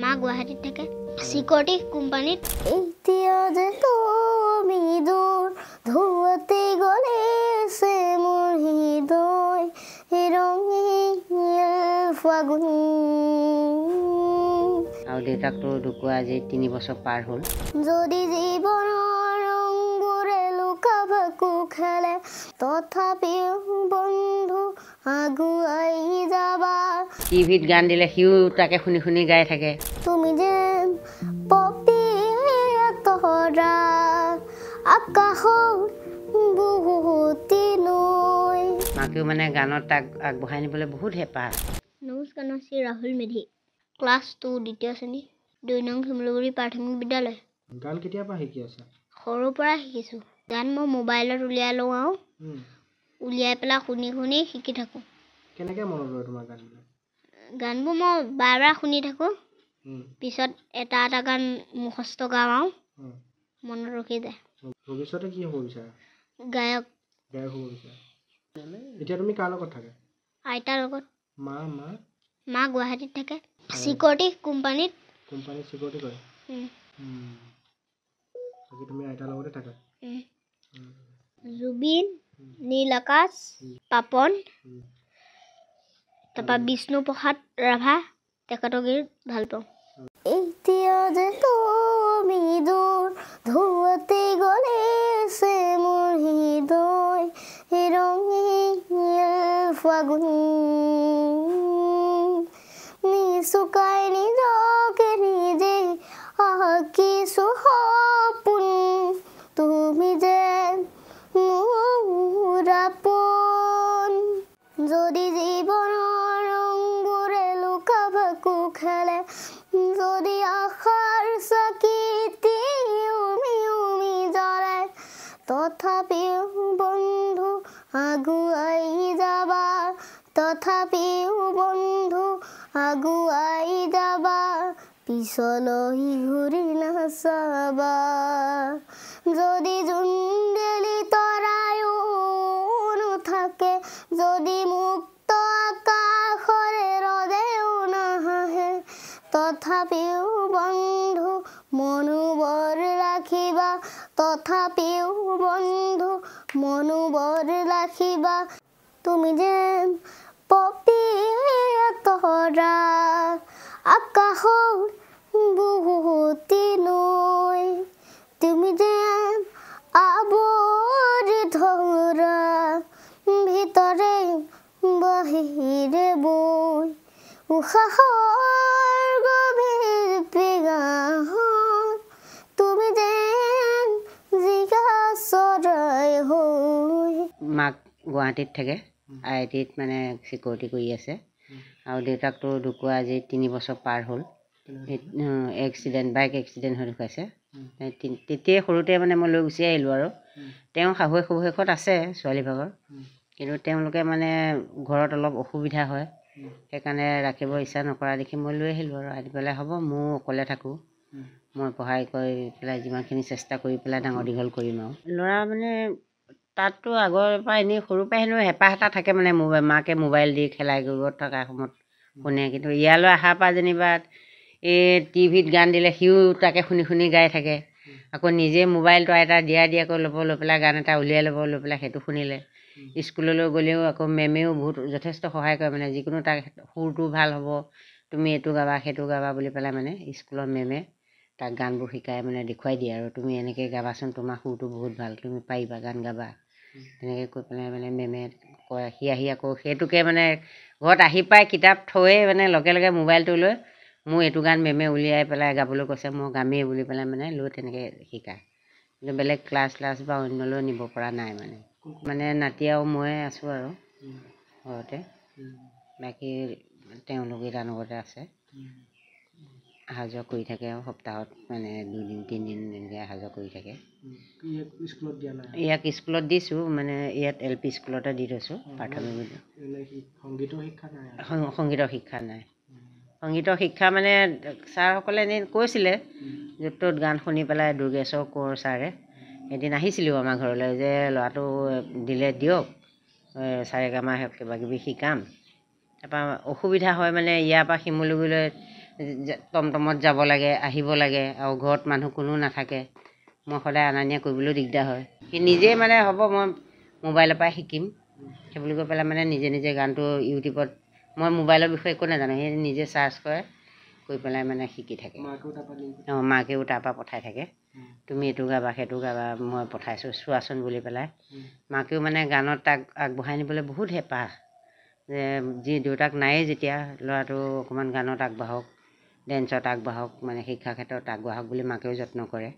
মা গুৱাহাটীত থাকে সিকিউৰিটি কোম্পানীত এতিয়া যে তুমি দূৰ ধুৱতে গলেছে মোৰ হৃদয় ৰঙীন ফাগুন আৰু দেউতাকটো ঢুকুৱা আজি 3 বছৰ পাৰ হ'ল যদি জীৱনৰ ৰংবোৰে লুকা ভাকু খেলে তথাপিও বন্ধু আগুৱাই যাবা টিভিত গান দিলে সিও তাকে শুনি শুনি গাই থাকে তুমি যেন পপিয়া তৰা আকাশৰ বহুতি নৈ মাকেও মানে গানত তাক আগবঢ়াই নিবলৈ বহুত হেঁপাহ নমস্কাৰ মই শ্ৰী ৰাহুল মেধি ক্লাছ 2 দ্বিতীয় শ্ৰেণী 2 নং শিমলুগুৰি প্ৰাথমিক বিদ্যালয় গান কেতিয়াৰ পৰা শিকি আছা সৰুৰ পৰা শিকিছোঁ গান মই মোবাইলত উলিয়াই লওঁ আৰু উলিয়াই পেলাই শুনি শুনি শিকি থাকোঁ কেনেকৈ মনত ৰয় তোমাৰ গানবিলাক গানবোৰ মই বাৰ বাৰ শুনি থাকোঁ পিছত এটা এটা গান মুখস্থ গাওঁ আৰু মনত ৰখি যায় ভৱিষ্যতে কি হ'ব বিচাৰা গায়ক গায়ক হ'ব বিচাৰা এতিয়া তুমি কাৰ লগত থাকা আইতাৰ লগত মা মা গুৱাহাটীত থাকে সিকিউৰিটি কোম্পানীত চিকিউৰিটি কৰে বাকী তুমি আইতাৰ লগতে থাকা জুবিন নীল আকাশ পাপন তাৰপৰা বিষ্ণু প্ৰসাদ ৰাভা তেখেতৰ গীত ভাল পাওঁ এতিয়া যে তুমি দূৰ ধুৱতে গলেছে মোৰ হৃদয় ৰঙীন ফাগুন নিচুকাই নিজকে নিজে আঁকিছো সপোন তুমি যেন মোৰ আপোন যদি জীৱনৰ ৰংবোৰে লুকা ভাকু খেলে যদি আশাৰ চাকিটি উমি উমি জ্বলে তথাপিও বন্ধু আগুৱাই যাবা তথাপিও বন্ধু আগুৱাই যাবা পিছলৈ ঘূৰি নাচাবা যদি জোনবেলি তৰায়ো নাথাকে যদি মুক্ত আকাশৰে ৰদেও নাহে তথাপিও বন্ধু মনোবৰ ৰাখিবা তথাপিও বন্ধু মনোবৰ ৰাখিবা তুমি যেন পপিয়া তৰা আকাশৰ বহুতি নৈ তুমি যেন আৱৰি ধৰা ভিতৰে বাহিৰে বৈ উশাহৰ গভীৰ পিগাহত তুমি যেন জিগা চৰাই হৈ মাক গুৱাহাটীত থাকে IIT-ত মানে চিকিউৰিটি কৰি আছে আৰু দেউতাকটো ঢুকুৱা আজি 3 বছৰ পাৰ হ'ল বাইক এক্সিডেণ্ট হৈ ঢুকাইছে তেতিয়াই সৰুতে মানে মই লৈ গুচি আহিলোঁ আৰু তেওঁ শাহুৱেকত আছে ছোৱালীভাগৰ কিন্তু তেওঁলোকে মানে ঘৰত অলপ অসুবিধা হয় সেইকাৰণে ৰাখিব ইচ্ছা নকৰা দেখি মই লৈ আহিলোঁ আৰু আনি পেলাই হ'ব ময়ো অকলে থাকোঁ মই পঢ়াই কৰি পেলাই যিমানখিনি চেষ্টা কৰি পেলাই ডাঙৰ দীঘল কৰিম আৰু ল'ৰা মানে তাততো আগৰ পৰা এনেই সৰুৰ পৰাই হেনো হেঁপাহ এটা থাকে মানে মাকে মোবাইল দি খেলাই কৰিব থকা সময়ত শুনে কিন্তু ইয়ালৈ অহাৰ পৰা যেনিবা এই টিভিত গান দিলে সিও তাকে শুনি শুনি গাই থাকে আকৌ নিজে মোবাইলটো এটা দিয়াকৈ লৈ পেলাই গান এটা উলিয়াই লৈ পেলাই সেইটো শুনিলে স্কুললৈ গ'লেও আকৌ মেমেও বহুত যথেষ্ট সহায় কৰে মানে যিকোনো তাক সুৰটো ভাল হ'ব তুমি এইটো গাবা সেইটো গাবা বুলি পেলাই মানে স্কুলৰ মেমে তাক গানবোৰ শিকাই মানে দেখুৱাই দিয়ে আৰু তুমি এনেকৈ গাবাচোন তোমাৰ সুৰটো বহুত ভাল তুমি পাৰিবা গান গাবা তেনেকৈ কৈ পেলাই মানে মেমে কয় সি আহি আকৌ সেইটোকে মানে ঘৰত আহি পাই কিতাপ থৈয়ে মানে লগে লগে মোবাইলটো লৈ মোৰ এইটো গান মেমে উলিয়াই পেলাই গাবলৈ কৈছে মই গামেই বুলি পেলাই মানে লৈ তেনেকৈ শিকায় কিন্তু বেলেগ ক্লাছ বা অন্যলৈ নিব পৰা নাই মানে নাতি আৰু মই আছোঁ আৰু ঘৰতে বাকী তেওঁলোক ইটানগৰতে আছে অহা যোৱা কৰি থাকে আৰু সপ্তাহত মানে 2 দিন 3 দিন এনেকৈ অহা যোৱা কৰি থাকে ইয়াক স্কুলত দিছোঁ মানে ইয়াত LP স্কুলতে দি থৈছোঁ প্ৰাথমিক সংগীতৰ শিক্ষা নাই সংগীতৰ শিক্ষা মানে ছাৰসকলে এনেই কৈছিলে য'ত ত'ত গান শুনি পেলাই দুৰ্গেশ্বৰ কোঁৱৰ ছাৰে এদিন আহিছিলোঁ আমাৰ ঘৰলৈ যে ল'ৰাটো দিলে দিয়ক চাৰেগামা কিবাকিবি শিকাম তাৰপৰা অসুবিধা হয় মানে ইয়াৰ পৰা শিমলুগুৰিলৈ টমটমত যাব লাগে আহিব লাগে আৰু ঘৰত মানুহ কোনো নাথাকে মই সদায় অনা নিয়া কৰিবলৈও দিগদাৰ হয় সি নিজেই মানে হ'ব মই মোবাইলৰ পৰাই শিকিম সেই বুলি কৈ পেলাই মানে নিজে নিজে গানটো ইউটিউবত মই মোবাইলৰ বিষয়ে একো নাজানো সেই নিজে চাৰ্চ কৰে কৰি পেলাই মানে শিকি থাকে অঁ মাকেও তাৰপৰা পঠাই থাকে তুমি এইটো গাবা সেইটো গাবা মই পঠাইছোঁ চোৱাচোন বুলি পেলাই মাকেও মানে গানত তাক আগবঢ়াই নিবলৈ বহুত হেঁপাহ যে যি দেউতাক নায়েই যেতিয়া ল'ৰাটো অকণমান গানত আগবাঢ়ক ডেন্সত আগবাঢ়ক মানে শিক্ষাৰ ক্ষেত্ৰত আগবাঢ়ক বুলি মাকেও যত্ন কৰে।